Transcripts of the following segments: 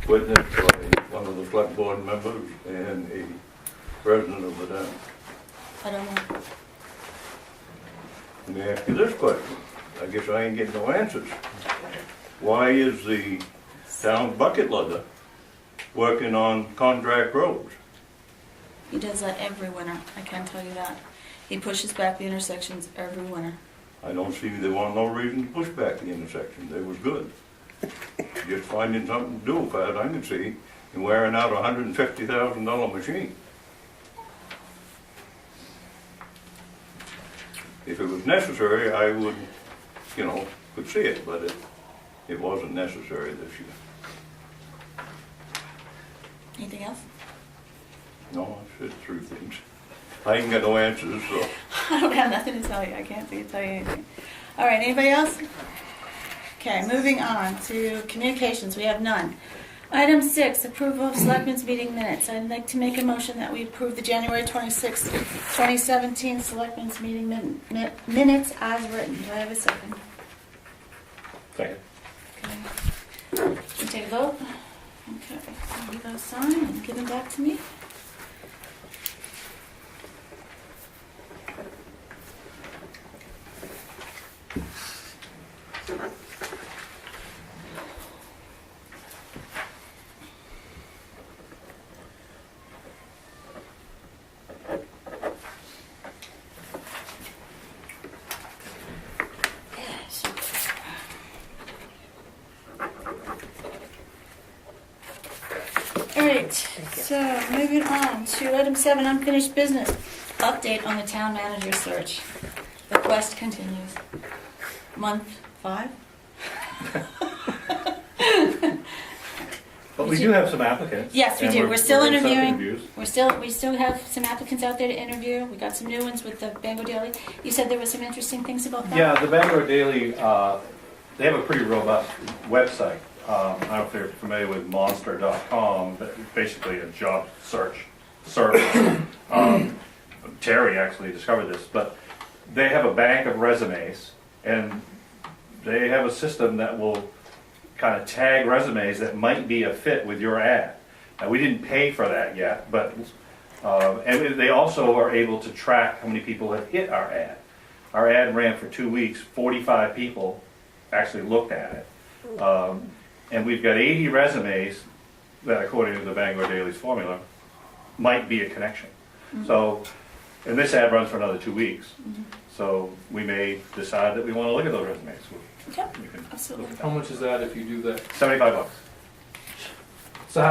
witnessed by one of the select board members and a resident of the town. I don't know. Let me ask you this question. I guess I ain't getting no answers. Why is the town bucket loader working on contract roads? He does that every winter, I can tell you that. He pushes back the intersections every winter. I don't see there was no reason to push back the intersection. They was good. Just finding something to do, far as I can see, and wearing out a $150,000 machine. If it was necessary, I would, could see it, but it wasn't necessary this year. Anything else? No, I said 3 things. I ain't got no answers, so. I don't have nothing to tell you. I can't tell you anything. All right, anybody else? Okay, moving on to communications. We have none. Item 6, approval of Selectmen's meeting minutes. I'd like to make a motion that we approve the January 26, 2017 Selectmen's meeting minutes as written. Do I have a second? Second. Okay. Can you take a vote? Okay, so you guys sign and give them back to me. Alright, so moving on to item 7, unfinished business. Update on the town manager search. The quest continues. Month 5? But we do have some applicants. Yes, we and do. We're still in some interviewing. interviews. We still have some applicants out there to interview. We got some new ones with the Bangor Daily. You said there were some interesting things about that? Yeah, the Bangor Daily, they have a pretty robust website. I don't know if you're familiar with monster.com, but it's basically a job search service. Terry actually discovered this, but they have a bank of resumes, and they have a system that will kind of tag resumes that might be a fit with your ad. Now, we didn't pay for that yet, but and they also are able to track how many people have hit our ad. Our ad ran for 2 weeks. 45 people actually looked at it. And we've got 80 resumes that, according to the Bangor Daily's formula, might be a connection. Mm-hmm. So, and this ad runs for another 2 weeks. Mm-hmm. So we may decide that we want to look at those resumes. Okay, We can absolutely. look at How much is that if you do that? $75. So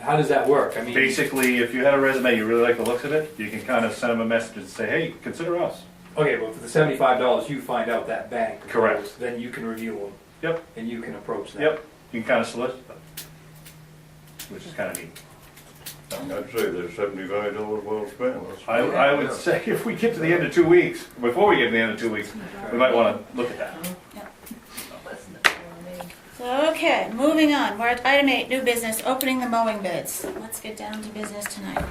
how does that work? I mean, Basically, if you had a resume, you really like the looks of it, you can kind of send them a message and say, hey, consider us. okay, but for the $75, you find out that bank. of Correct. those, Then you can review them. Yep. And you can approach them. Yep, you can kind of solicit them, which is kind of neat. I'd say there's $75 well spent. I would say if we get to the end of 2 weeks, before we get to the end of 2 weeks, we might want to look at that. Yep. So, okay, moving on. We're at item 8, new business, opening the mowing bids. Let's get down to business tonight.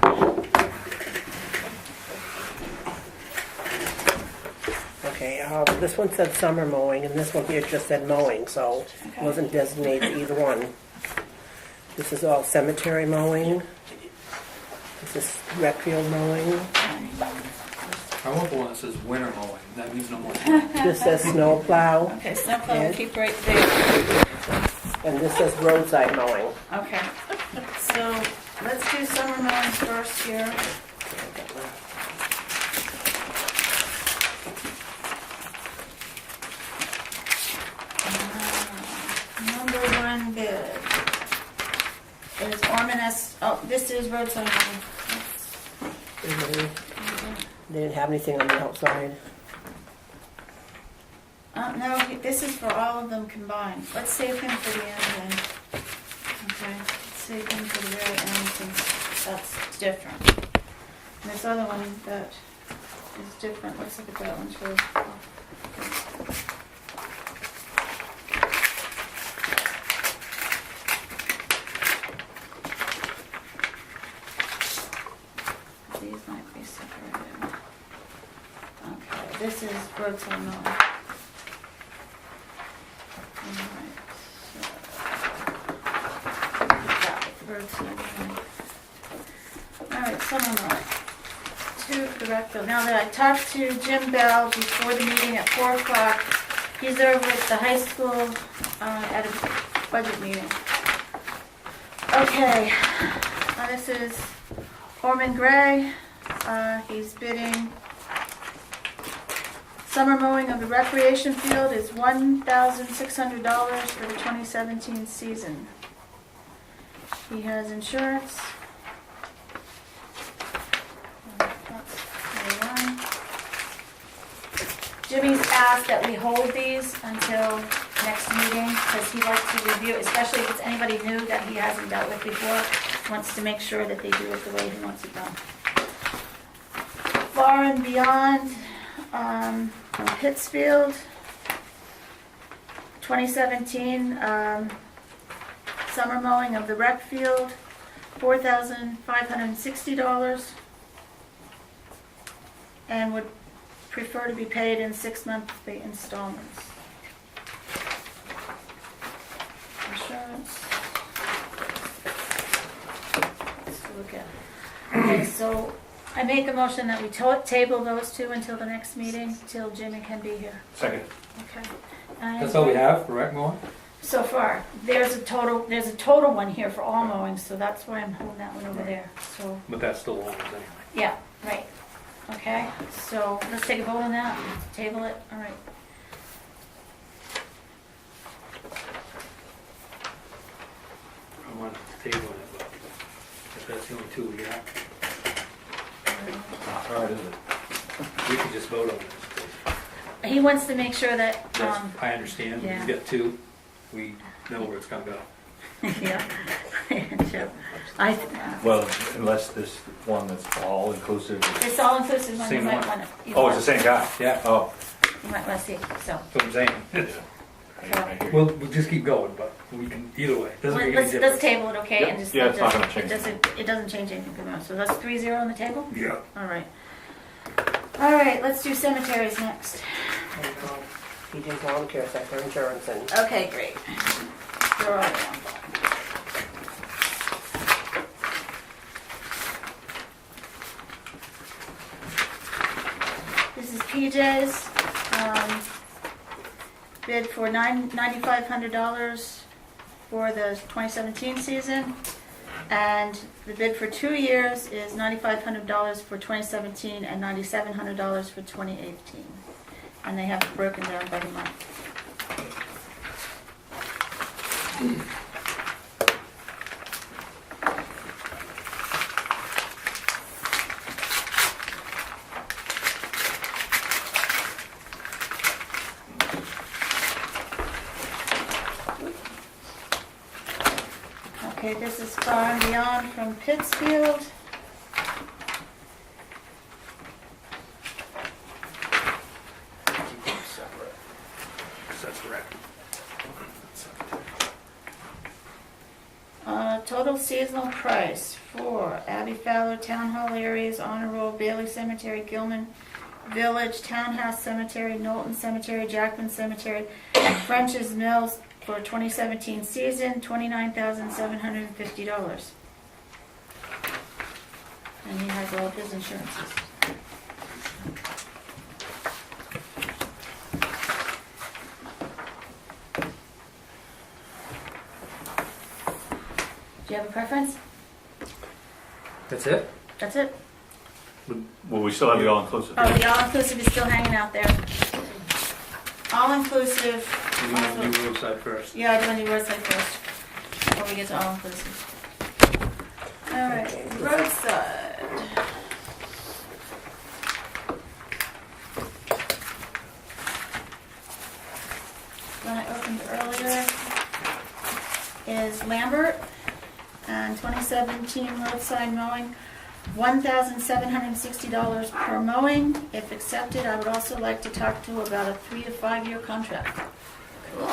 Okay, this one said summer mowing, and this one here just said mowing, so it wasn't designated either one. This is all cemetery mowing. This is rec field mowing. I want the one that says winter mowing. That means no more. This says snow plow, Okay, snowplow will keep right there. and this says roadside mowing. Okay, so let's do summer mowing first here. Number 1 bid is Orman S. Oh, this is roadside mowing. They didn't have anything on the outside. No, this is for all of them combined. Let's save him for the end then. Okay, let's save him for the very end since that's different. And this other one that is different. Let's look at that one too. These might be separated. Okay, this is roadside mowing. Alright, so summer mowing. To the rec field. Now that I talked to Jim Bell before the meeting at 4 o'clock, he's over at the high school at a budget meeting. Okay, this is Orman Gray. He's bidding. Summer mowing of the recreation field is $1,600 for the 2017 season. He has insurance. That's A1. Jimmy's asked that we hold these until next meeting because he likes to review, especially if it's anybody new that he hasn't dealt with before, wants to make sure that they do it the way he wants it done. Far and Beyond, from Pittsfield, 2017, summer mowing of the rec field, $4,560, and would prefer to be paid in 6 monthly installments. Insurance. Let's look at. Okay, so I make a motion that we table those two until the next meeting, till Jimmy can be here. Second. Okay. That's all we have for rec mowing? So far, there's a total one here for all mowings, so that's why I'm holding that one over there. So, But that's still old anyway. yeah, right. Okay, so let's take a vote on that. Table it. All right. I wanted to table it, but if that's the only two we got, Not hard, is it? we can just vote on this. He wants to make sure that, I understand, yeah. we've got two, we know where it's gonna go. yeah. Sure. Well, unless this one that's all inclusive. It's all inclusive one. You Same might one. want to. Oh, it's the same guy? Yeah, Oh. You might want to see. So. that's what I'm saying. We'll just keep going, but we can, either way, doesn't make any Let's difference. table it, okay? Yep. And just Yeah, it's not gonna change It doesn't change anything for now. So that's 3-0 on the table. Yeah. All right. All right. Let's do cemeteries next. He did volunteer set for insurance and Okay, great. They're all on. This is PJ's. Bid for $9,500 for the 2017 season. And the bid for 2 years is $9,500 for 2017 and $9,700 for 2018. And they have it broken down by the month. Okay, this is Far and Beyond from Pittsfield. Keep them separate. 'Cause that's rec. Total seasonal price for Abbey Fowler Town Hall areas, Honor Roll, Bailey Cemetery, Gilman Village, Townhouse Cemetery, Knowlton Cemetery, Jackman Cemetery, French's Mills for 2017 season, $29,750. And he has all of his insurances. Do you have a preference? That's it? That's it? Well, we still have the all-inclusive. Oh, the all-inclusive is still hanging out there. All-inclusive. You want to do roadside first? Yeah, I do want to do roadside first, before we get to all-inclusive. All right, roadside. One I opened earlier is Lambert, and 2017 roadside mowing, $1,760 per mowing. If accepted, I would also like to talk to about a 3 to 5 year contract. Cool,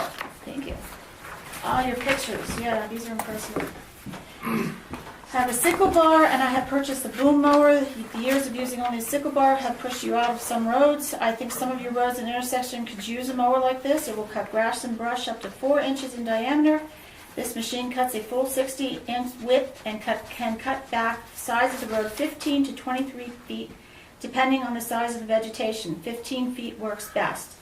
thank you. All your pictures, yeah, these are impressive. I have a sickle bar and I have purchased a boom mower. The years of using only a sickle bar have pushed you out of some roads. I think some of your roads and intersections could use a mower like this. It will cut grass and brush up to 4 inches in diameter This machine cuts a full 60-inch width and can cut back sides of the road 15 to 23 feet, depending on the size of the vegetation. 15 feet works best.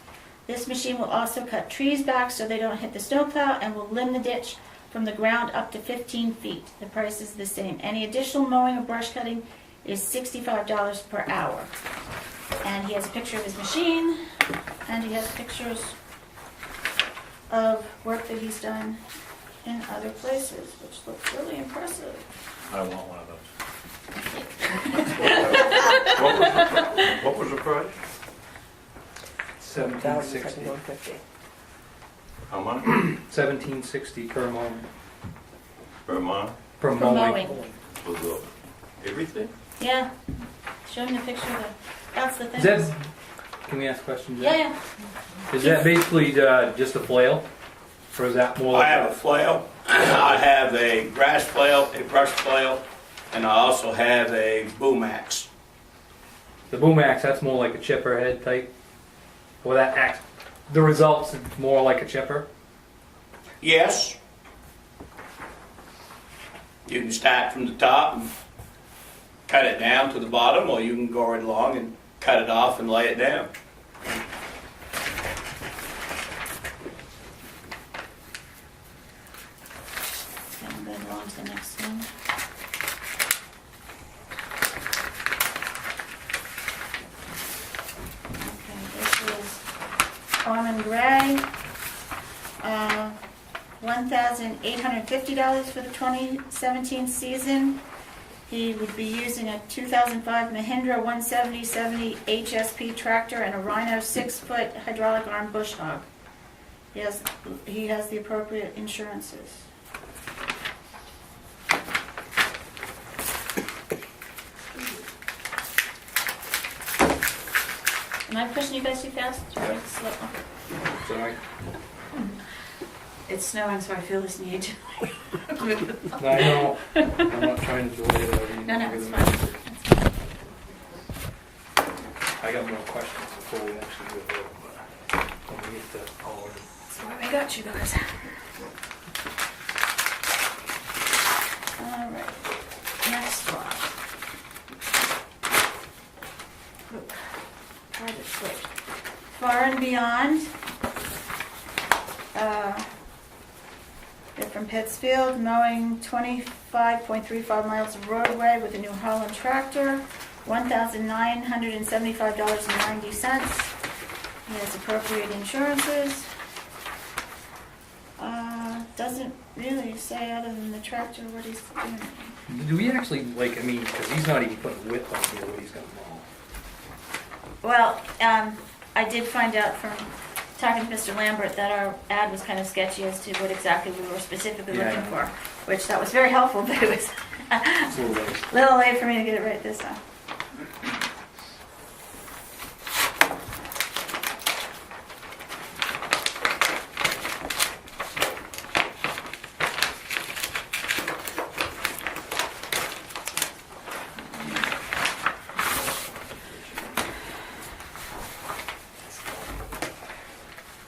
This machine will also cut trees back so they don't hit the snowplow and will limb the ditch from the ground up to 15 feet. The price is the same. Any additional mowing or brush cutting is $65 per hour. And he has a picture of his machine, and he has pictures of work that he's done in other places, which looks really impressive. I want one of those. What was the price? 1760. $1,750. How much? 1760 per mowing. Per month? Per For mowing. mowing. For the, everything? Yeah. Show him the picture of the, that's the thing. Is that, can we ask questions? Yeah, yeah. Is that basically just a flail? Or is that more I like have a flail, I have a grass flail, a brush flail, and I also have a boom axe. the boom axe? That's more like a chipper head type? Or that axe, the results more like a chipper? Yes. You can start from the top and cut it down to the bottom, or you can go right along and cut it off and lay it down. And then on to the next one. Okay, this is Armin Gray. $1,850 for the 2017 season. He would be using a 2005 Mahindra 170/70 HSP tractor and a Rhino 6-foot hydraulic arm bush hog. He has the appropriate insurances. Am I pushing you guys too fast? Or slow? Sorry. It's snowing, so I feel this need to move the phone. I know. I'm not trying to delay it. No, it's fine. It's fine. I got more questions before we actually do it, but when we get to all of it. That's why we got you guys. All right, next one. Oop, hard to switch. Far and Beyond. They're from Pittsfield, mowing 25.35 miles of roadway with a New Holland tractor, $1,975.90. He has appropriate insurances. Doesn't really say other than the tractor what he's doing. Do we actually, like, I mean, because he's not even putting width on here, what he's going to mow. Well, I did find out from talking to Mr. Lambert that our ad was kind of sketchy as to what exactly we were specifically Yeah. looking for, which that was very helpful, but it was It's a little late. a little late for me to get it right this time.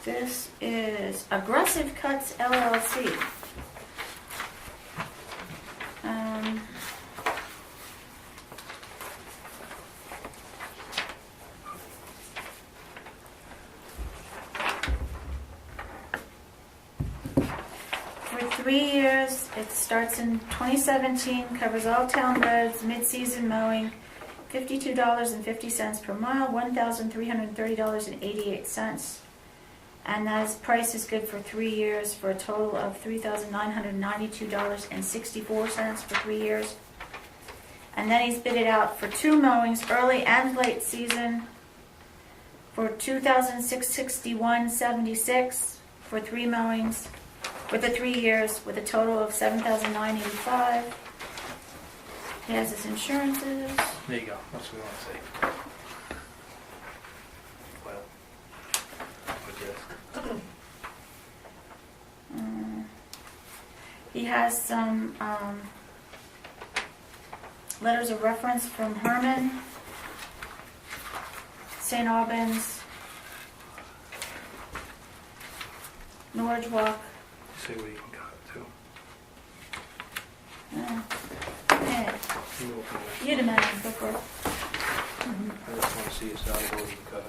This is Aggressive Cuts LLC. For 3 years, it starts in 2017, covers all town roads, mid-season mowing, $52.50 per mile, $1,330.88. And that price is good for 3 years for a total of $3,992.64 for 3 years. And then he's bid it out for 2 mowings, early and late season, for $2,661.76 for 3 mowings, for the 3 years, with a total of $7,985. He has his insurances. There you go. That's what we want to say. Well, with this. He has some letters of reference from Herman, St. Albans, Norwalk, See what you can cut it to. Okay. You demand, go for it. I just want to see us out of the cut.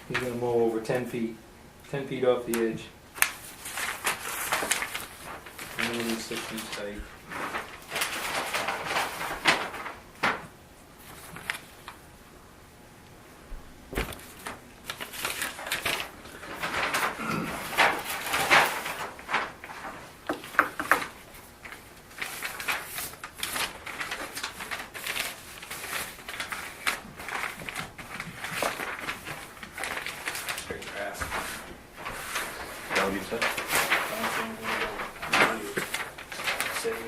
He's gonna mow over 10 feet off the edge. And only 6 feet tight. Straight grass. Is that what you said? Say that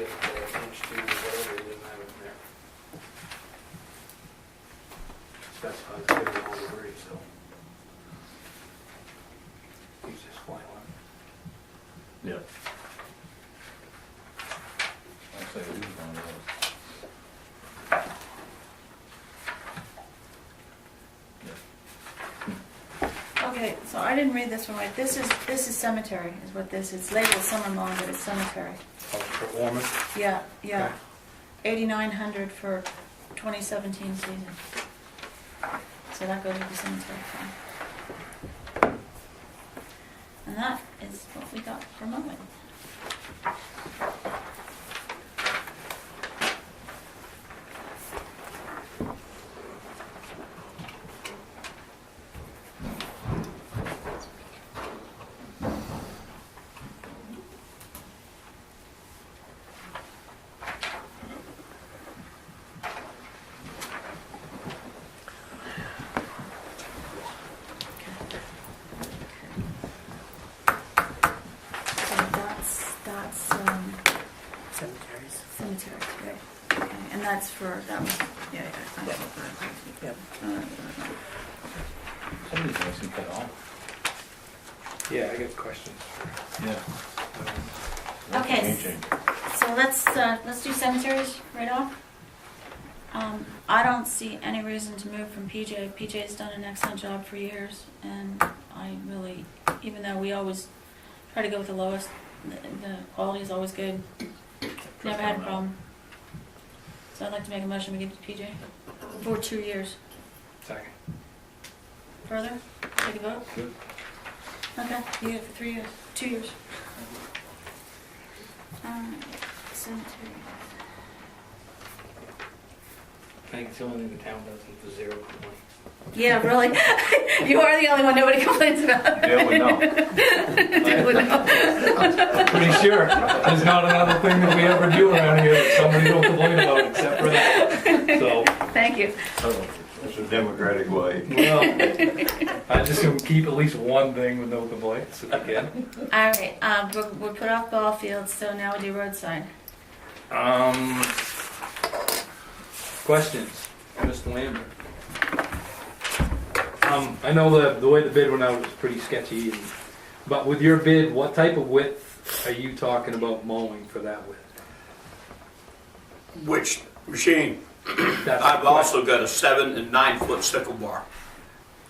inch 2 or whatever, he doesn't have it in there. Specifies it's gonna be all debris, so. He's just flying on. Yeah. I'd say it is one of those. Okay, so I didn't read this one right. This is cemetery, is what this is. It's labeled summer lawn, but it's cemetery. Oh, for Ormond? Yeah, yeah. Okay. 8,900 for 2017 season. So that goes with the cemetery fund. And that is what we got for mowing. Cemeteries. Cemetery, right. Okay, and that's for, that was, yeah. Yep. Somebody's missing that off. Yeah, I got questions. Yeah. Okay, Changing. so let's do cemeteries right off. I don't see any reason to move from PJ. PJ's done an excellent job for years, and I really, even though we always try to go with the lowest, the quality is always good. Never had a problem. So I'd like to make a motion we give it to PJ for 2 years. Second. Further? Take a vote? Good. Okay, you get it for 3 years, 2 years. Alright, cemetery. I think it's the only thing the town does with the 0 money. Yeah, really? You are the only one nobody complains about. Dale would know. Dale would know. Pretty sure there's not another thing that we ever do around here that somebody don't complain about except for that. So, Thank you. It's a democratic way. well, I just gonna keep at least one thing with no complaints if we can. Alright, we're put off ball fields, so now we do roadside. Questions, Mr. Lambert? I know the way the bid went out was pretty sketchy, but with your bid, what type of width are you talking about mowing for that width? Which machine? That's I've the also got a 7 and 9 foot sickle bar.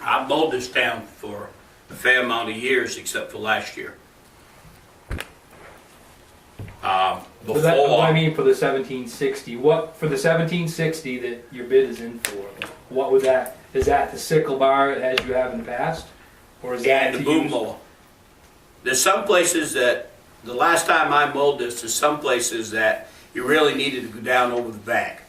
I've mowed this town for a fair amount of years, except for last year. So that, what I mean for the 1760, what for the 1760 that your bid is in for? What would that? Is that the sickle bar as you have in the past, or is that And the to boom use- mower. There's some places that, the last time I mowed this, there's some places that you really needed to go down over the bank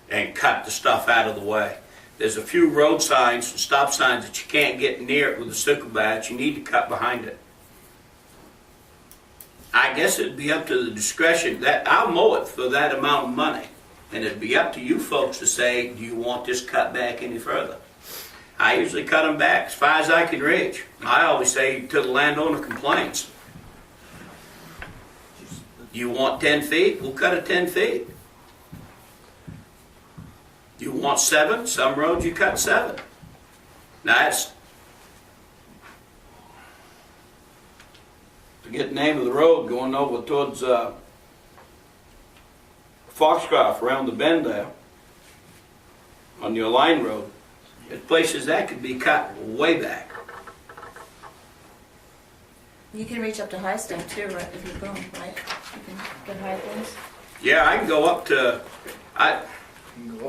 and cut the stuff out of the way. There's a few road signs and stop signs that you can't get near it with a sickle bat. You need to cut behind it. I guess it'd be up to the discretion that I'll mow it for that amount of money, and it'd be up to you folks to say, do you want this cut back any further? I usually cut them back as far as I can reach. I always say till the landowner complains. You want 10 feet? We'll cut it 10 feet. You want 7? Some roads you cut 7. Now that's, forget the name of the road going over towards Foxcroft around the bend there on your line road. There's places that could be cut way back. You can reach up to high stump too, right, if you boom, right? You can get high things. Yeah, I can go up to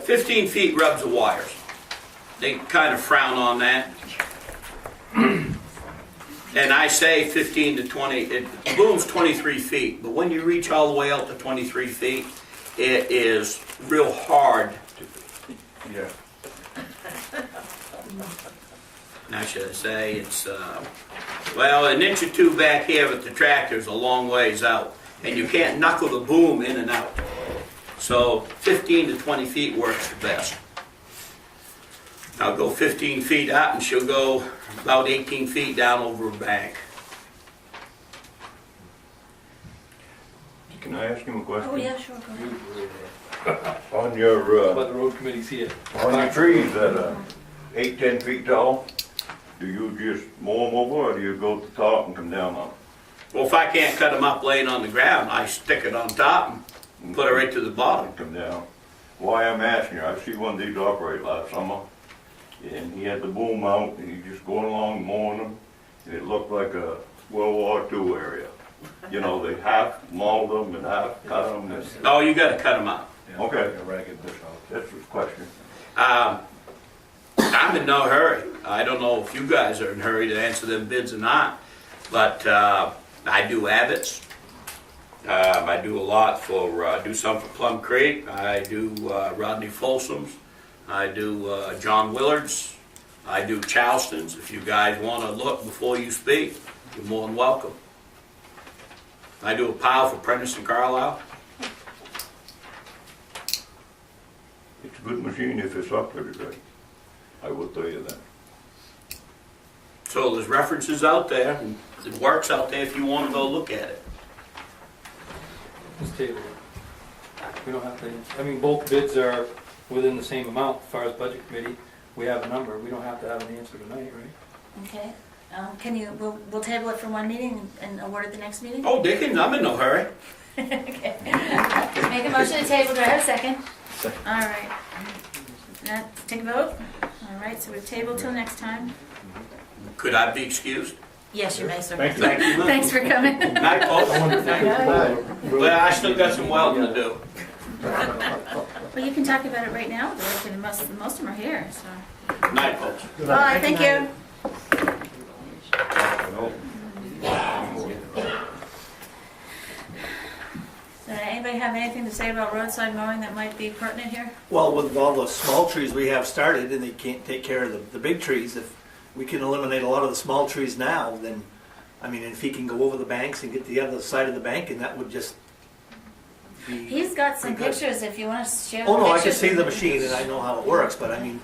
15 feet rubs of wires. They kind of frown on that. And I say 15 to 20, the boom's 23 feet, but when you reach all the way out to 23 feet, it is real hard. Yeah. Now should I say it's, well, an inch or two back here with the tractor's a long ways out, and you can't knuckle the boom in and out. So 15 to 20 feet works the best. I'll go 15 feet out and she'll go about 18 feet down over a bank. Can I ask him a question? Oh, yeah, sure, go ahead. On your, But the road committee's here. on your trees that are 8, 10 feet tall, do you just mow them over or do you go to the top and come down on them? Well, if I can't cut them up laying on the ground, I stick it on top and put it right to the bottom. Come down. Why I'm asking you, I see one of these operate last summer, and he had the boom out, and he just going along mowing them, and it looked like a World War II area. You know, they half mauled them and half cut them. And, Oh, you gotta cut them out. okay, A ragged bush out. that's the question. I'm in no hurry. I don't know if you guys are in a hurry to answer them bids or not, but I do Abbott's. I do a lot for, do some for Plum Creek. I do Rodney Folsom's. I do John Willard's. I do Charleston's. If you guys want to look before you speak, you're more than welcome. I do a pile for Prentice and Carlisle. It's a good machine if it's operated right. I will tell you that. So there's references out there, and it works out there if you want to go look at it. Just table it. We don't have to, I mean, both bids are within the same amount as far as budget committee. We have a number. We don't have to have an answer tonight, right? Okay. Can you, we'll table it for one meeting and award it the next meeting? Oh, Dickens, I'm in no hurry. Okay. Make a motion to table, do I have a second? Second. All right. Now, take a vote. All right, so we've tabled till next time. Could I be excused? Yes, you may, sir. Thank you. Thank you. Thanks for coming. Night, folks. Well, I still got some welding to do. Well, you can talk about it right now, though, most of them are here, so. Night, folks. Bye, thank you. So, anybody have anything to say about roadside mowing that might be pertinent here? Well, with all the small trees we have started and they can't take care of the big trees, if we can eliminate a lot of the small trees now, then, I mean, if he can go over the banks and get the other side of the bank, and that would just be... He's got some Because- pictures if you want to share the Oh, no, I can pictures. see the machine and I know how it works, but I mean,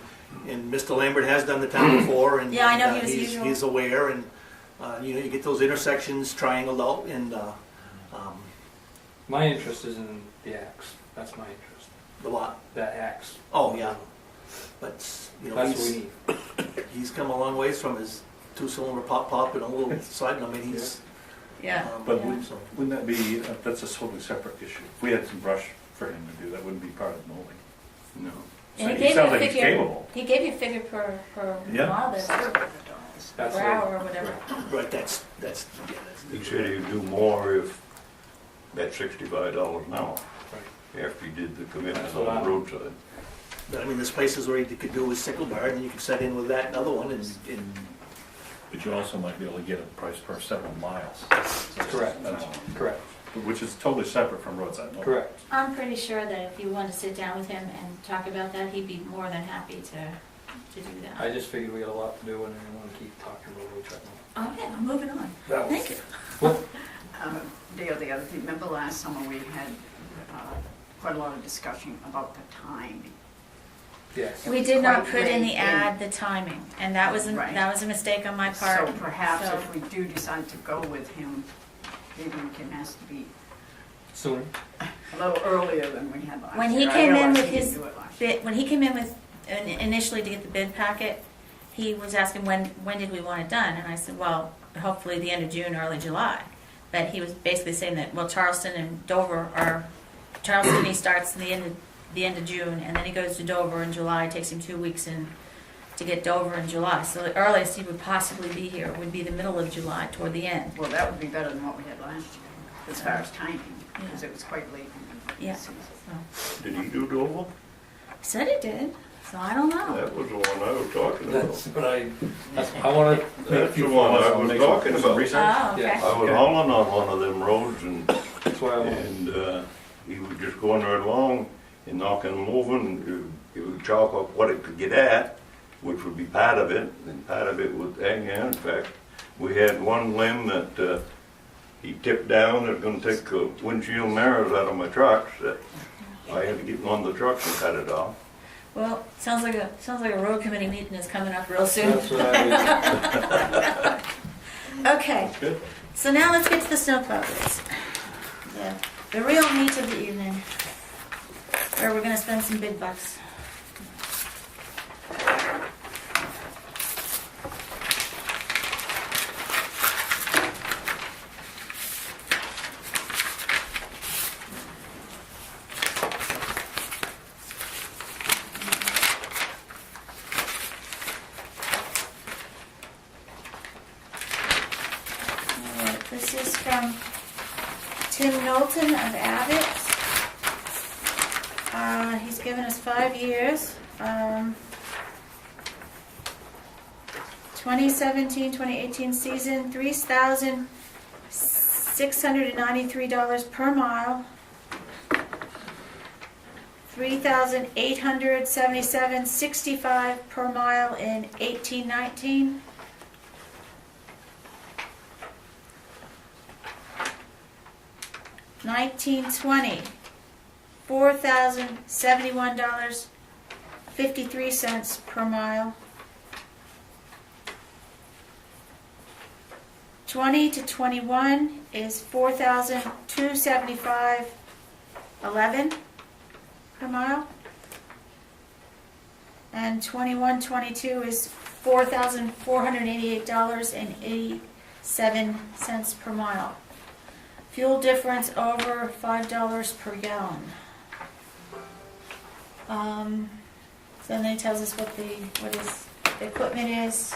and Mr. Lambert has done the town before and... Yeah, I know he and, was usual. He's aware and, you know, you get those intersections triangled out and, My interest is in the axe. That's my interest. the lot. That axe. Oh, yeah. But, you know, That's what we need. he's come a long ways from his two-cylinder pop and a little side, I mean, he's... Yeah. But Yeah. so- wouldn't that be, that's a totally separate issue. If we had some brush for him to do, that wouldn't be part of mowing. No. And He he gave you sounds a like he's figure, capable. he gave you a figure per Yeah. mile there, too, That's per what- hour or whatever. Right, that's, yeah, He said he'd do more if at $65 an hour, Right. after he did the commitment That's what on the I'm- roadside. But I mean, there's places where you could do with sickle bar, and you could set in with that and other one, and But you also might be able to get a price per several miles. Correct, correct, Which is totally separate from roadside mowing. correct. I'm pretty sure that if you want to sit down with him and talk about that, he'd be more than happy to do that. I just figured we got a lot to do and I didn't want to keep talking about road truck mowing. Okay, I'm moving on. That was- Thank you. Dale, the other thing, remember last summer we had quite a lot of discussion about the timing. Yes. We did not Quite put in the late ad the timing, and that was Right. a mistake on my part. So perhaps So- if we do decide to go with him, maybe we can ask to be Soon. a little earlier than we had last year. When he I came in realize with he didn't his do it last year. When he came in with, initially to get the bid packet, he was asking when did we want it done? And I said, well, hopefully the end of June, early July. But he was basically saying that, well, Charleston and Dover are, Charleston he starts in the end of June, and then he goes to Dover in July. It takes him 2 weeks to get Dover in July. So the earliest he would possibly be here would be the middle of July, toward the end. Well, that would be better than what we had last year, as far as timing, because it was quite late in the Yeah. season. So, Did he do Dover? he said he did, so I don't know. That was the one I was talking about. That's what I want to make a That's the few one I calls. was Make talking some about. research. Oh, okay. Yeah. I was hauling on one of them roads and That's why I want. he was just going right along and knocking and moving. He would chalk up what it could get at, which would be part of it, and part of it would hang in. In fact, we had one limb that he tipped down. It was going to take windshield mirrors out of my trucks. That I had to get on the trucks and cut it off. Well, sounds like a road committee meeting is coming up real soon. That's what I Okay, Good. so now let's get to the snowplow bids. The real meat of the evening, where we're gonna spend some big bucks. All right, this is from Tim Knowlton of Abbott. He's given us 5 years. 2017, 2018 season, $3,693 per mile. $3,877.65 per mile in 1819. $1920, $4,071.53 per mile. 20 to 21 is $4,275.11 per mile. And 21, 22 is $4,488.87 per mile. Fuel difference over $5 per gallon. So then it tells us what the equipment is.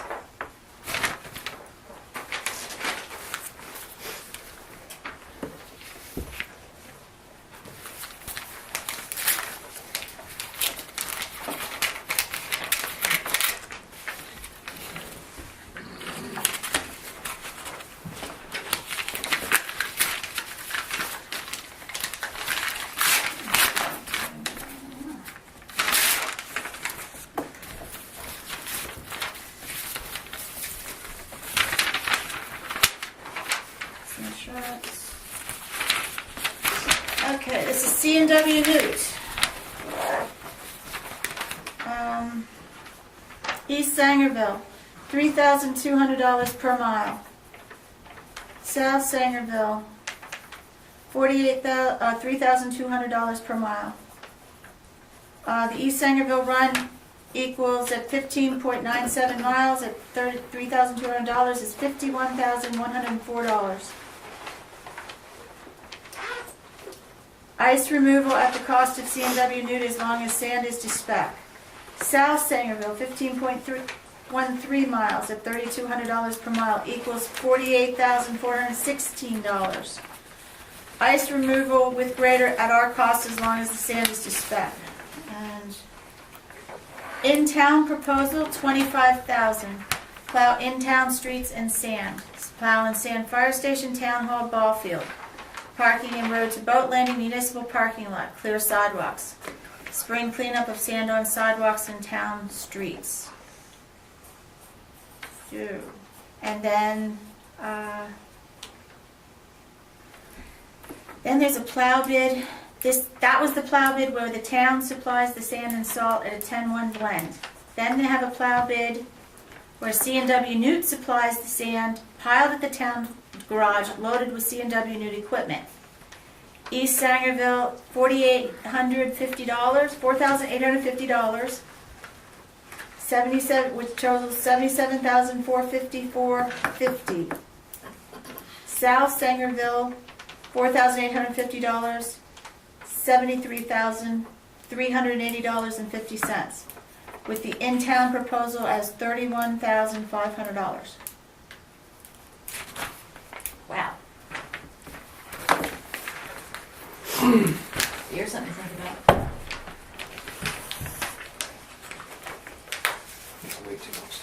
Insurance. Okay, this is C&W News. East Sangerville, $3,200 per mile. South Sangerville, $3,200 per mile. The East Sangerville run equals at 15.97 miles at $3,200 is $51,104. Ice removal at the cost of C&W Newt as long as sand is to spec. South Sangerville, 15.13 miles at $3,200 per mile equals $48,416. Ice removal with grader at our cost as long as the sand is to spec. And in-town proposal, $25,000. plow in-town streets and sand. Plow and sand fire station, town hall, ball field. Parking and road to boat landing, municipal parking lot, clear sidewalks. Spring cleanup of sand on sidewalks and town streets. And then there's a plow bid. That was the plow bid where the town supplies the sand and salt at a 10-1 blend. Then they have a plow bid where C&W Newt supplies the sand, piled at the town garage, loaded with C&W Newt equipment. East Sangerville, $4,850, 77, which totals $77,454.50. South Sangerville, $4,850, $73,380.50, with the in-town proposal as $31,500. Wow. Here's something to think about. It's way too much.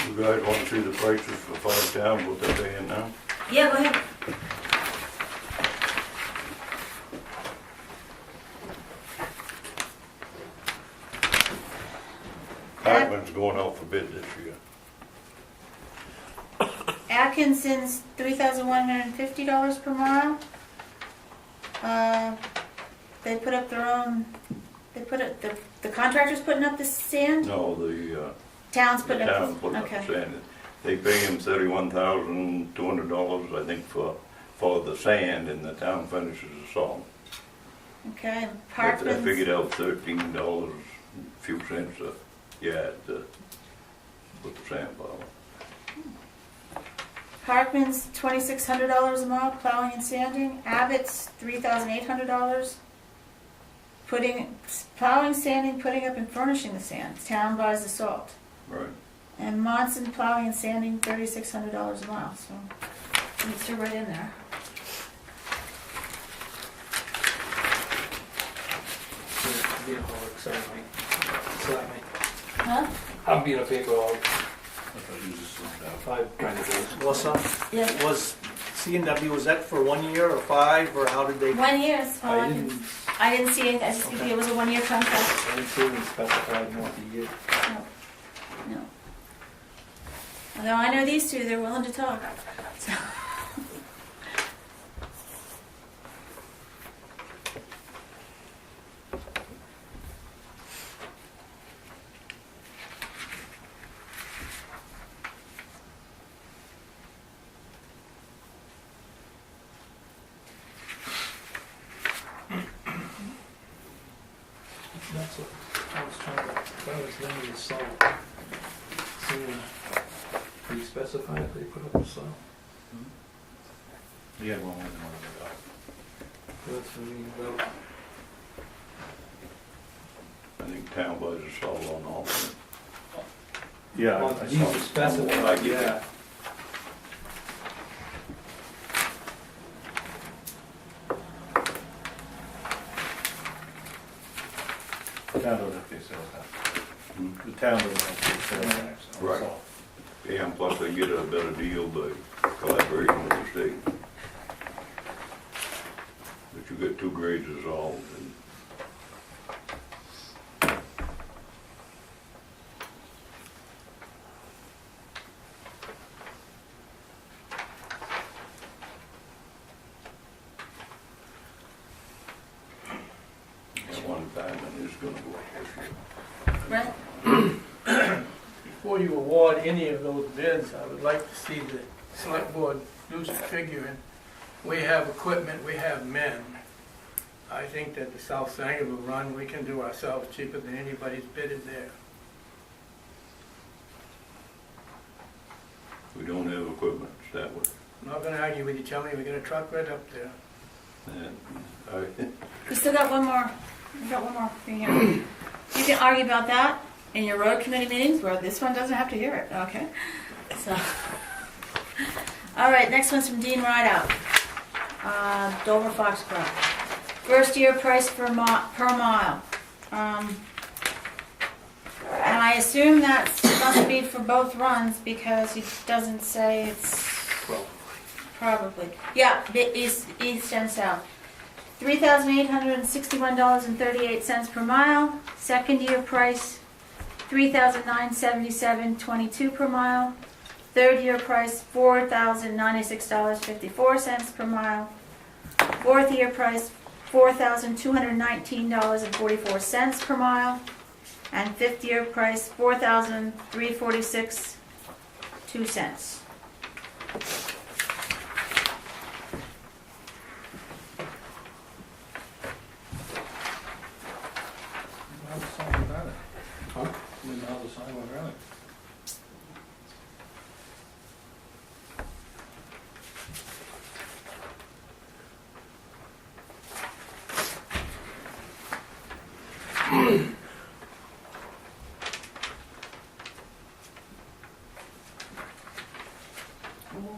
You guys want to see the prices for 5 towns, what they're paying now? Yeah, go ahead. Hartman's going out for bid this year. Atkinson's $3,150 per mile. They put up their own. They put it. The contractor's putting up the sand. No, the Town's the putting town up. putting up Okay. the sand. They pay him $31,200, I think, for the sand, and the town finishes the salt. Okay. I Parkman's. figured out $13, a few cents a yard to put the sand pile. Parkman's $2,600 a mile, plowing and sanding. Abbott's $3,800. Plowing, sanding, putting up and furnishing the sand. Town buys the salt. Right. And Monson plowing and sanding, $3,600 a mile. So it's still right in there. Being a hog, sorry, Mike. Slap me. Huh? I'm being a paper hog. I thought you just looked out. 5 kind of days. Melissa, Yeah. was C&W, was that for 1 year or 5, or how did they? 1 year is all I I didn't see it. I just think it was a 1-year contract. I didn't see any specified multi-year. No. Although I know these two, they're willing to talk. So. That's what I was trying to, that was limited salt. Seeing, do you specify if they put up the salt? He had one with him on the dog. That's what I mean, well, I think town buys the salt on all of it. Yeah, well, I these saw are it. specified, I get yeah. that. The town doesn't have to pay sales tax. The town doesn't have to pay sales tax. on Right. salt. And plus they get a better deal by collaborating with the state. But you get 2 grades of salt and at one time and it's gonna go up this year. Right? Before you award any of those bids, I would like to see the select board do some figuring. We have equipment, we have men. I think that the South Sangerville run, we can do ourselves cheaper than anybody's bidded there. We don't have equipment to start with. I'm not gonna argue with you, tell me we got a truck right up there. And I, We still got one more. We got one more thing here. You can argue about that in your road committee meetings where this one doesn't have to hear it. Okay. So, all right, next one's from Dean Rideout. Dover Foxcroft. First year price per mile. And I assume that must be for both runs because it doesn't say it's probably. Yeah, east and south. $3,861.38 per mile. Second year price, $3,977.22 per mile. Third year price, $4,096.54 per mile. Fourth year price, $4,219.44 per mile. And fifth year price, $4,346.02. How's the sign without it? Huh? How's the sign without it?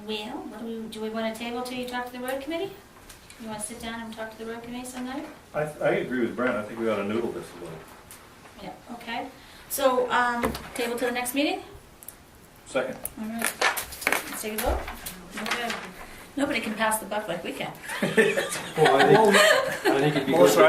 Well, do we want to table till you talk to the road committee? You want to sit down and talk to the road committee sometime? I agree with Brent, I think we ought to noodle this a little. Yeah, okay. So, table to the next meeting? Second. All right. Let's take a vote. Okay. Nobody can pass the buck like we can. Well, I think it'd be good. Melissa,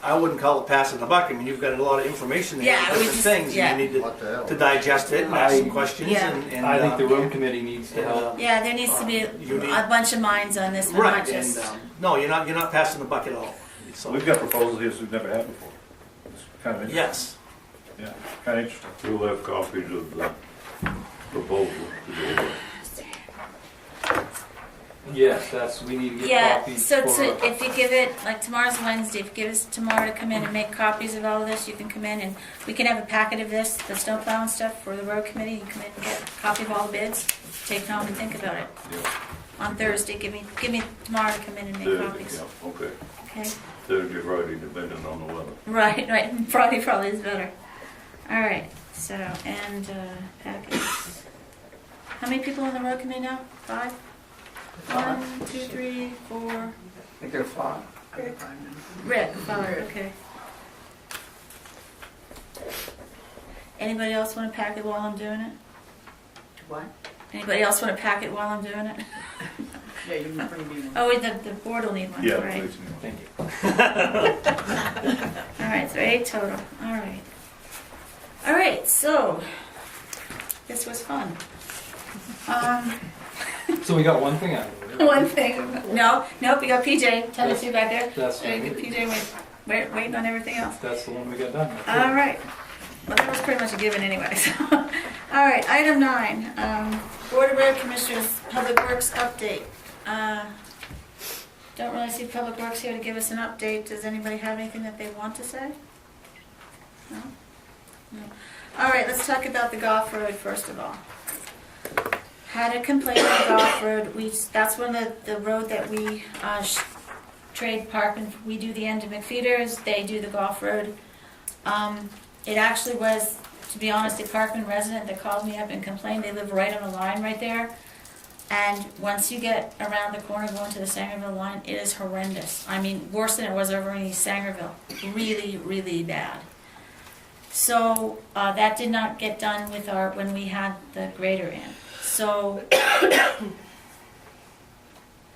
I wouldn't call it passing the buck. I mean, you've got a lot of information there, Yeah, we different just- things, yeah. and you need to digest it and ask some questions. Yeah. And I think the road committee needs to help. Yeah, there needs to be You need- a bunch of minds on this one, Right, not just. and no, you're not passing the buck at all. So we've got proposals here we've never had before. It's kind of interesting. Yes. Yeah, kind of interesting. We'll have copies of the proposal to go over. Yes, we need to get Yeah, copies so for. if you give it, like tomorrow's Wednesday, if you give us tomorrow to come in and make copies of all of this, you can come in and we can have a packet of this, the snow plowing stuff for the road committee. You come in and get a copy of all the bids, take it home and think about it. Yeah. On Thursday, give me tomorrow to come in and make Thursday, copies. yeah, okay. Okay? Thursday, Friday, depending on the weather. Right. Friday probably is better. All right, so, and packets. How many people on the road committee now? 5? 1, 2, 3, 4. I think they're fine. Rick, 5, okay. Anybody else want to pack it while I'm doing it? What? Anybody else want to pack it while I'm doing it? Yeah, you can bring me one. Oh, wait, the board will need one, Yeah, right? please. Thank you. All right, so 8 total, all right. All right, so, this was fun. So we got one thing out of it. One thing, nope, we got PJ, Tennessee back there. That's Very good, PJ, waiting on everything else. That's the one we got done. All right. Well, that was pretty much a given anyway. So. All right, item 9. Board of Road Commissioners, Public Works update. Don't really see Public Works here to give us an update. Does anybody have anything that they want to say? No? No. All right, let's talk about the Golf Road first of all. Had a complaint on the Golf Road. That's one of the road that we trade park and we do the end of McFeeters. They do the Golf Road. It actually was, to be honest, a Parkman resident that called me up and complained. They live right on the line right there. And once you get around the corner going to the Sangerville line, it is horrendous. I mean, worse than it was over in East Sangerville. Really, really bad. So that did not get done with when we had the grader in. So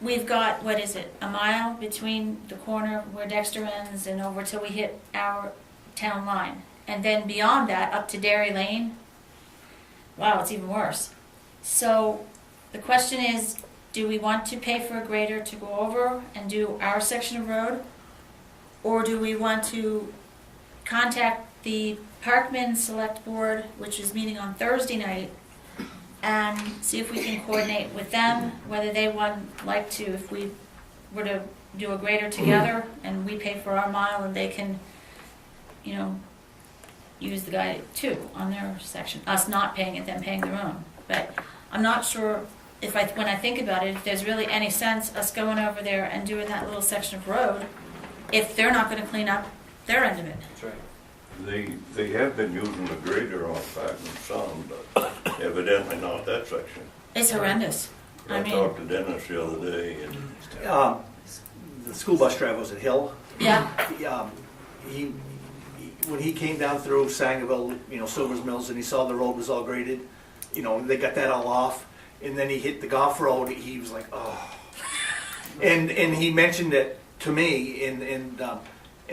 we've got, what is it, a mile between the corner where Dexter ends and over till we hit our town line. And then beyond that, up to Dairy Lane, wow, it's even worse. So the question is, do we want to pay for a grader to go over and do our section of road? Or do we want to contact the Parkman Select Board, which is meeting on Thursday night, and see if we can coordinate with them, whether they like to, if we were to do a grader together and we pay for our mile and they can, use the guy too on their section. Us not paying it, them paying their own. But I'm not sure when I think about it, if there's really any sense us going over there and doing that little section of road if they're not going to clean up their end of it. That's right. They have been using the grader on Packman some, but evidently not that section. It's horrendous. I I mean, talked to Dennis the other day, and The school bus driver was at Hill. yeah, He, when he came down through Sangerville, Silver's Mills, and he saw the road was all graded, they got that all off, and then he hit the golf road, he was like, oh. And he mentioned it to me, and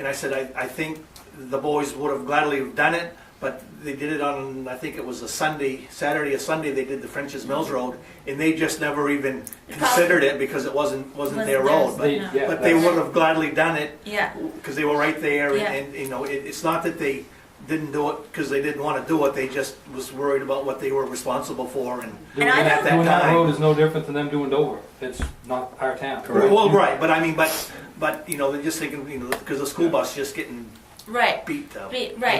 I said, I think the boys would have gladly have done it, but they did it on, I think it was a Saturday or Sunday, they did the French's Mills Road, and they just never even considered it because it wasn't their road. But, theirs, no. but they would have gladly done it yeah. because they were right there, Yeah. and it's not that they didn't do it because they didn't want to do it, they just was worried about what they were responsible for, and And I at that Doing that time. road is no different than them doing Dover. It's not our town. Well, right, but I mean, but they're just thinking, because the school bus just getting Right. beat up. Right.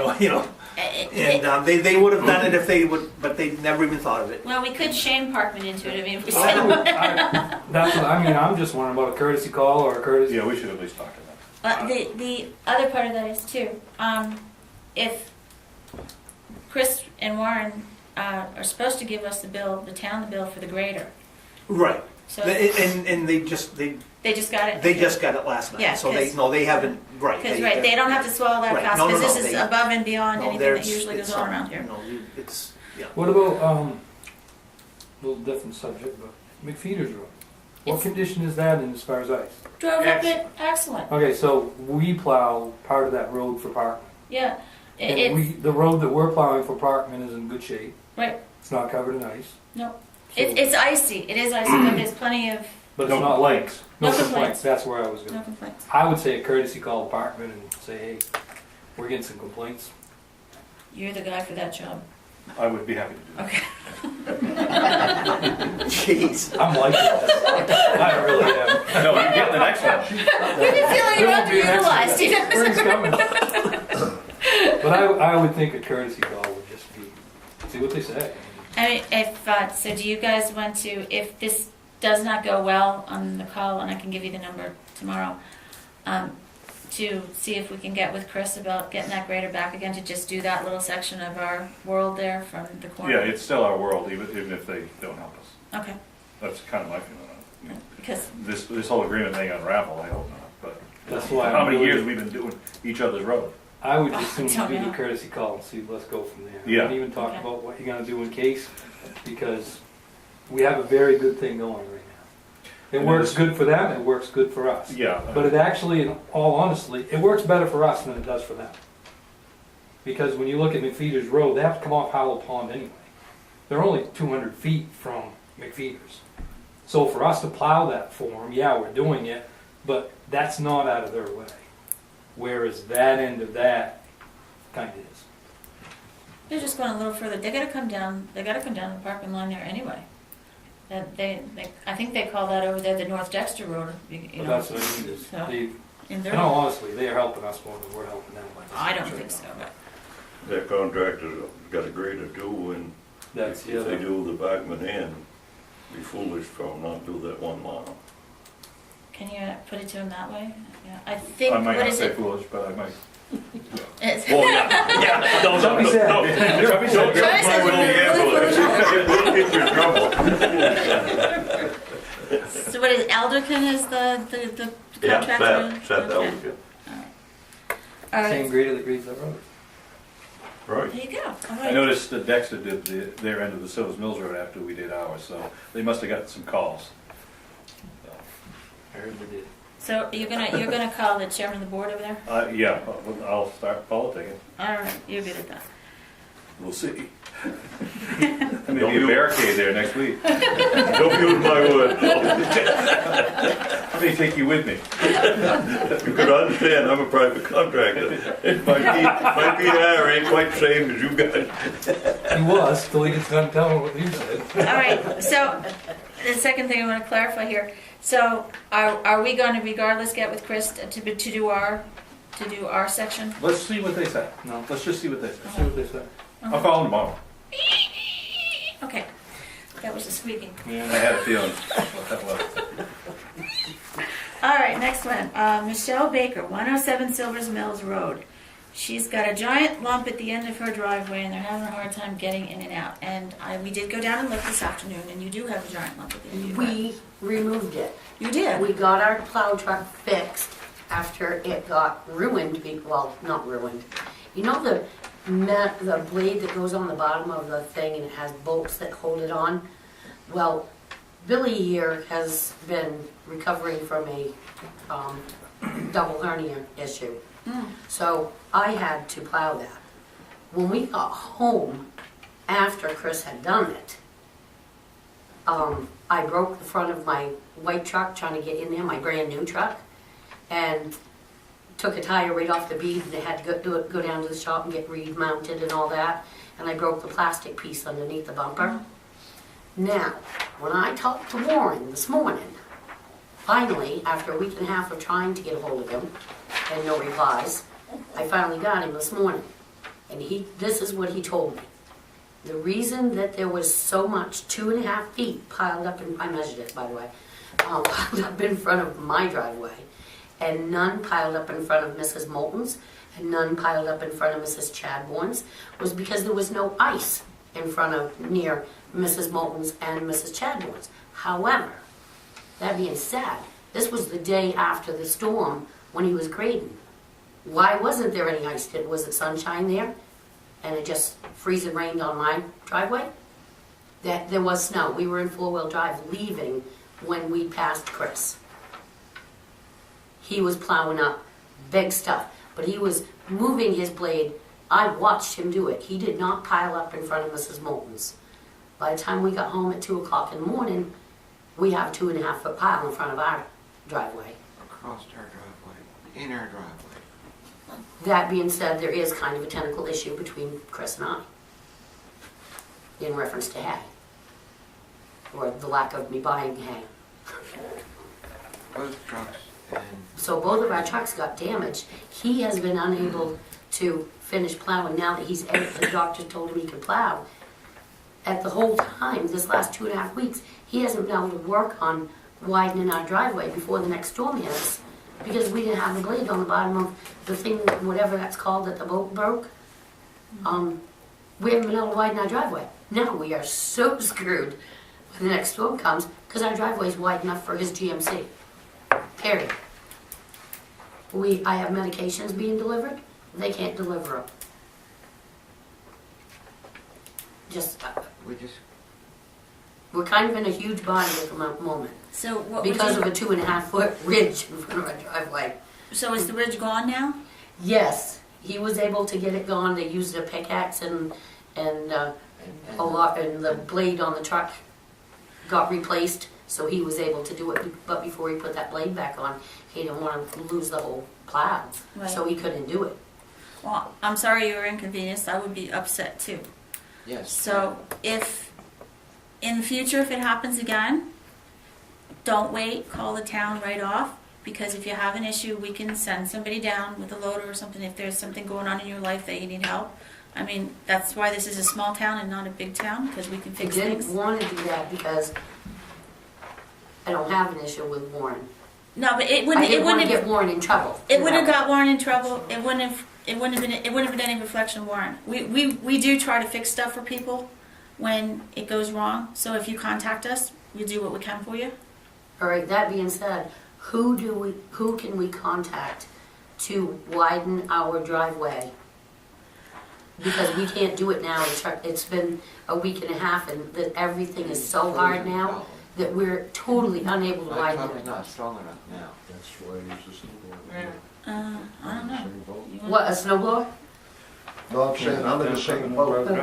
And they would have done it if they would, but they never even thought of it. Well, we could shame Parkman into it. I mean, if we That's what, I'm just wondering about a courtesy call or a courtesy. Yeah, we should at least talk to them. But the other part of that is too, if Chris and Warren are supposed to give us the town the bill for the grader. Right. So And they just got it. got it last night. Yeah, So they haven't, right. Because they don't have to swallow that Right. cost No, because no, this is they- above and beyond no, anything there's- that usually goes it's, on around here. It's, yeah. What about, a little different subject, but McFeeters Road? What It's- condition is that in as far as ice? Drove up it, excellent. Okay, so we plow part of that road for Parkman. Yeah, And it's the road that we're plowing for Parkman is in good shape. right. It's not covered in ice. No, So- it's icy. It is icy, but there's plenty of But it's No not like, complaints. no No complaints, complaints. that's where I was no going. complaints. I would say a courtesy call to Parkman and say, hey, we're getting some complaints. You're the guy for that job. I would be happy to do that. Okay. Jeez. I'm like that. I really am. No, you get the next one. You've been feeling There won't be an underutilized, you know? Spring's coming. But I would think a courtesy call would just be, see what they say. I mean, so do you guys want to, if this does not go well on the call, and I can give you the number tomorrow, to see if we can get with Chris about getting that grader back again to just do that little section of our world there from the corner? Yeah, it's still our world, even if they don't help us. Okay, That's kind of my feeling on it. because, This whole agreement may unravel, I hope not, but That's why how I'm many really- years we've been doing each other's road? I would just soon Don't do the know. courtesy call and see, let's go from there. Yeah. And even talk Okay. about what you're gonna do in case, because we have a very good thing going right now. It And works this- good for them, it works good for us. Yeah. But it actually, in all honesty, it works better for us than it does for them. Because when you look at McFeeters Road, they have to come off Hollow Pond anyway. They're only 200 feet from McFeeters. So for us to plow that for them, yeah, we're doing it, but that's not out of their way. Whereas that end of that kind of is. they're just going a little further. They gotta come down the parking line there anyway. I think they call that over there the North Dexter Road, you But know. that's what I mean, is So- they, in their- in all honesty, they are helping us more than we're helping them. by this I don't right think now. so, but. that contractor's got a grader too, and That's if the they other. do the Backman end, be foolish for them not to do that 1 mile. Can you put it to him that way? Yeah, I think, I might what not is say it? foolish, but I might. It's- Well, yeah. Don't Somebody said- Don't Try jump right with the ambulance. We'll get you in trouble. So what is, Alderton is the Yeah, contractor? Seth Okay. Elder. All Same right, grader that grades that road. Right. there you go. All I right. noticed that Dexter did their end of the Silver's Mills Road after we did ours, so they must have got some calls. I heard they did. So you're gonna call the chairman of the board over there? Yeah, I'll start politicking. All right, you're good at that. We'll see. There may be a barricade there next week. Don't use my words. I may take you with me. You could understand, I'm a private contractor. It might be there, ain't quite the same as you guys. He was, till he gets done telling what you said. All right, so the second thing I want to clarify here, so are we going to regardless get with Chris to do our section? Let's see what they say. No. Let's just see what they say. See what they say. I'll call them tomorrow. Okay, that was the squeaking. I had a feeling what that was. All right, next one. Michelle Baker, 107 Silvers Mills Road. she's got a giant lump at the end of her driveway, and they're having a hard time getting in and out. And we did go down and look this afternoon, and you do have a giant lump at the end of your driveway. We removed it. You did? We got our plow truck fixed after it got ruined, well, not ruined. You know the blade that goes on the bottom of the thing and it has bolts that hold it on? Well, Billy here has been recovering from a double hernia issue. So I had to plow that. When we got home after Chris had done it, I broke the front of my white truck trying to get in there, my brand new truck, and took a tire right off the bead, and I had to go down to the shop and get remounted and all that, and I broke the plastic piece underneath the bumper. Now, when I talked to Warren this morning, finally, after a week and a half of trying to get a hold of him and no replies, I finally got him this morning, and this is what he told me. The reason that there was so much 2.5 feet piled up, I measured it by the way, piled up in front of my driveway, and none piled up in front of Mrs. Moulton's, and none piled up in front of Mrs. Chadbourne's, was because there was no ice in front of near Mrs. Moulton's and Mrs. Chadbourne's. However, that being said, this was the day after the storm when he was grading. Why wasn't there any ice? Was it sunshine there? And it just freezing rained on my driveway? There was snow. We were in 4-wheel drive leaving when we passed Chris. He was plowing up big stuff, but he was moving his blade. I watched him do it. He did not pile up in front of Mrs. Moulton's. By the time we got home at 2 o'clock in the morning, we have a 2.5 foot pile in front of our driveway. Across our driveway, in our driveway. That being said, there is kind of a technical issue between Chris and I in reference to hay, or the lack of me buying hay. Both trucks and... So both of our trucks got damaged. He has been unable to finish plowing now that the doctor told him he could plow. At the whole time, this last 2.5 weeks, he hasn't been able to work on widening our driveway before the next storm hit us, because we didn't have the blade on the bottom of the thing, whatever that's called, that the boat broke. We haven't been able to widen our driveway. Now we are so screwed when the next storm comes, because our driveway is wide enough for his GMC. Period. I have medications being delivered. They can't deliver them. We're kind of in a huge bind at the moment. So what Because of a 2.5 foot ridge in front of our driveway. So is the ridge gone now? Yes, he was able to get it gone. They used a pickaxe and a lot, and the blade on the truck got replaced, so he was able to do it. But before he put that blade back on, he didn't want to lose the whole plow, Right. so he couldn't do it. Well, I'm sorry you were inconvenienced. I would be upset too. Yes. So if, in the future, if it happens again, don't wait, call the town right off, because if you have an issue, we can send somebody down with a loader or something if there's something going on in your life that you need help. I mean, that's why this is a small town and not a big town, because we can I fix didn't things. want to do that because I don't have an issue with Warren. No, but it I wouldn't, it didn't want wouldn't to have, get Warren in trouble. it would have got Warren in trouble. It wouldn't have been any reflection of Warren. We do try to fix stuff for people when it goes wrong. So if you contact us, we'll do what we can for you. All right, that being said, who can we contact to widen our driveway? Because we can't do it now. It's been a week and a half, and that everything is so hard now that we're totally unable to My widen truck is it. not strong enough now. That's why I use the snowblower. I don't know. You want- What, a snowblower? No, I'm saying, I'm in the same boat. No,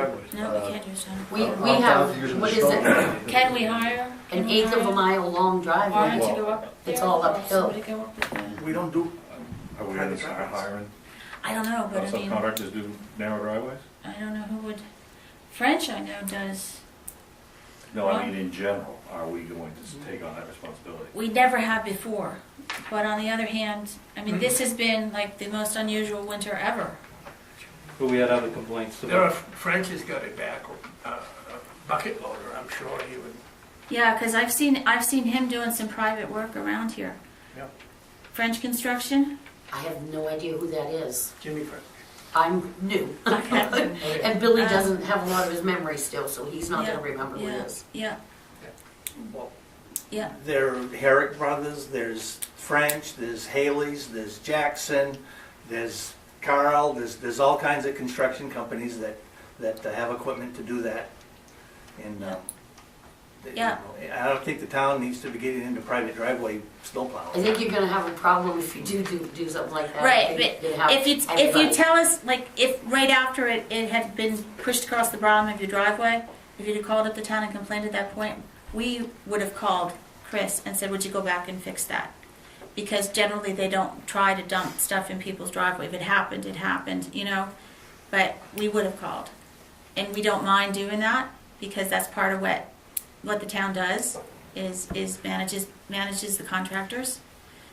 we can't use that. We I'm down have, to using what the is it? snowblower. Can we hire? An eighth of a mile long Warren driveway. to go up there? It's all or uphill. somebody go up with the- We don't do, Are we gonna start hiring I don't know, but I mean, subcontractors do narrow driveways? I don't know who would. French, I know, does. No, I mean in general, are we going to take on that responsibility? We never have before. But on the other hand, I mean, this has been like the most unusual winter ever. But we had other complaints There are, about. French has got it back, a bucket loader, I'm sure he would. Yeah, because I've seen him doing some private work around here. Yep. French Construction. I have no idea who that is. Jimmy French. I'm new. And Billy doesn't have a lot of his memory still, so he's not gonna remember what it is. Yeah, Well, yeah, there are Herrick Brothers, there's French, there's Haley's, there's Jackson, there's Carl, there's all kinds of construction companies that have equipment to do that. And, Yeah. I don't think the town needs to be getting into private driveway snowplow. I think you're gonna have a problem if you do something like that. right, They but have if you everybody. tell us, like, if right after it had been pushed across the bottom of your driveway, if you'd have called up the town and complained at that point, we would have called Chris and said, would you go back and fix that? Because generally they don't try to dump stuff in people's driveway. If it happened, you know, but we would have called. And we don't mind doing that, because that's part of what the town does, is manages the contractors.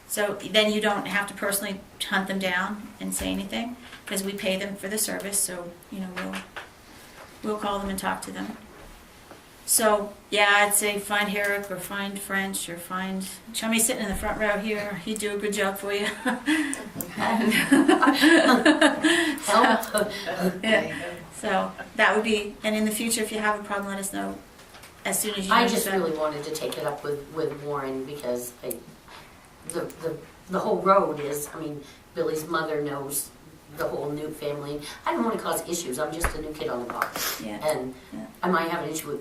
So then you don't have to personally hunt them down and say anything, because we pay them for the service, so, you know, we'll call them and talk to them. So, yeah, I'd say find Herrick, or find French, or find Chummy sitting in the front row here. He'd do a good job for you. Help. Yeah. So that would be, and in the future, if you have a problem, let us know as soon as you. I know just that. really wanted to take it up with Warren because the whole road is, I mean, Billy's mother knows the whole Newt family. I don't want to cause issues, I'm just a new kid on the block. Yeah. And Yeah. I might have an issue with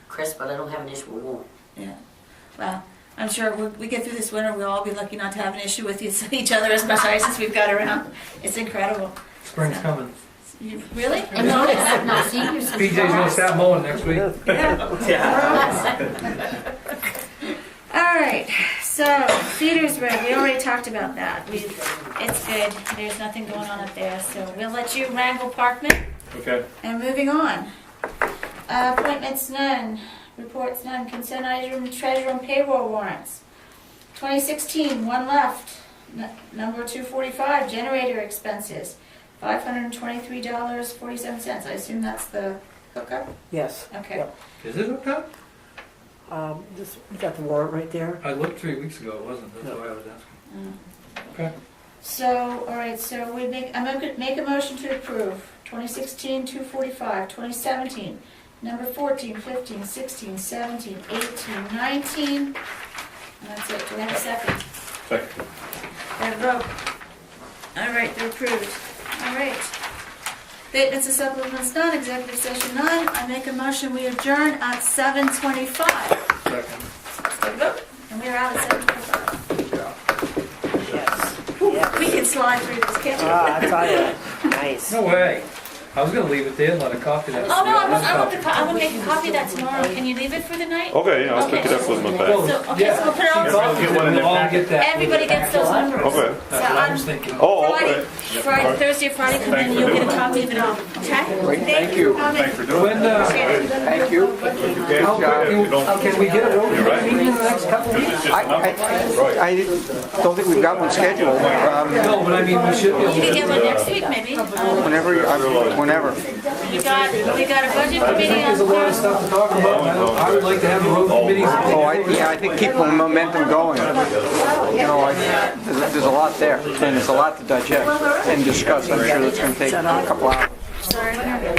Chris, but I don't have an issue with Warren. Yeah. Well, I'm sure we get through this winter, we'll all be lucky not to have an issue with each other as much ice as we've got around. It's incredible. Spring's coming. Really? And no seniors. PJ's gonna start mowing next week. Yeah. All right, so feeders road, we already talked about that. It's good, there's nothing going on up there, so we'll let you wrangle Parkman. Okay. And moving on. Appointments none, reports none, consent item, treasurer and payroll warrants. 2016, one left. Number 245, generator expenses, $523.47. I assume that's the hookup? Yes. Okay. Yep. Is it hooked up? This, you got the warrant right there? I looked 3 weeks ago, it wasn't, that's why I was asking. Okay. So, all right, so I'm going to make a motion to approve 2016, 245, 2017, number 14, 15, 16, 17, 18, 19, and that's it. Do we have a second? Second. Got a vote. All right, they're approved. All right. Statements and supplements none, executive session none. I make a motion, we adjourn at 7:25. Second. And we're out at 7:25. Yes. Yep. We can slide through this, can't we? Ah, I tell you, nice. No way. I was gonna leave it there and let it copy that. Oh, no, I want to make a copy of that tomorrow. Can you leave it for the night? Okay, yeah, I'll pick it up with my bag. So, okay, so we'll put it on. We'll all get that. Everybody gets those numbers. Okay. So That's what I was on thinking. Oh, okay. Friday, Thursday or Friday, come in and you'll get a copy of it all. Okay? Thank you. Thanks for doing When, it. Thank you. how can we get a road meeting in the next couple of weeks? I don't think we've got one scheduled. No, but I mean, we should be able You can to. get one next week, maybe. Whenever. We got a budget committee There's a on lot of stuff to talk about. I would like to have the road committees. I think keep the momentum going. You know, there's a lot there, and there's a lot to digest and discuss. I'm sure that's going to take a couple hours. Sorry.